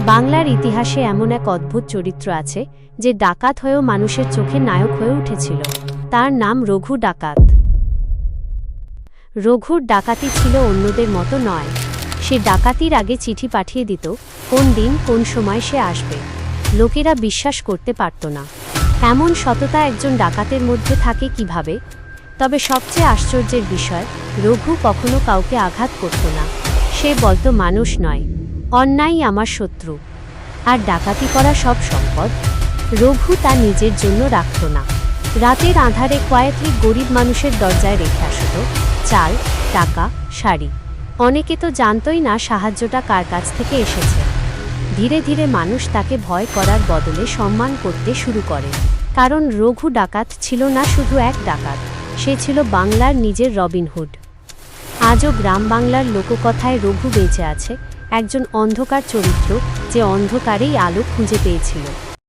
বাংলার ইতিহাসে এমন এক অদ্ভুত চরিত্র আছে যে ডাকাত হয়েও মানুষের চোখে নায়ক হয়ে উঠেছিল। তার নাম রঘু ডাকাত। রঘুর ডাকাতি ছিল অন্যদের মতো নয়। সে ডাকাতির আগে চিঠি পাঠিয়ে দিত কোন দিন কোন সময় সে আসবে। লোকেরা বিশ্বাস করতে পারত না এমন সততা একজন ডাকাতের মধ্যে থাকে কিভাবে। তবে সবচেয়ে আশ্চর্যের বিষয়, রঘু কখনো কাউকে আঘাত করত না। সে বলতো মানুষ নয়, অন্যায় আমার শত্রু। আর ডাকাতি করা সব সম্পদ রঘু তা নিজের জন্য রাখত না। রাতের আঁধারে কয়েকটি গরিব মানুষের দরজায় রেখে আসত চাল, টাকা, শাড়ি। অনেকে তো জানতই না সাহায্যটা কার কাছ থেকে এসেছে। ধীরে ধীরে মানুষ তাকে ভয় করার বদলে সম্মান করতে শুরু করে। কারণ রঘু ডাকাত ছিল না শুধু এক ডাকাত, সে ছিল বাংলার নিজের রবিনহুড। আজও গ্রাম বাংলার লোককথায় রঘু বেঁচে আছে, একজন অন্ধকার চরিত্র যে অন্ধকারেই আলো খুঁজে পেয়েছিল।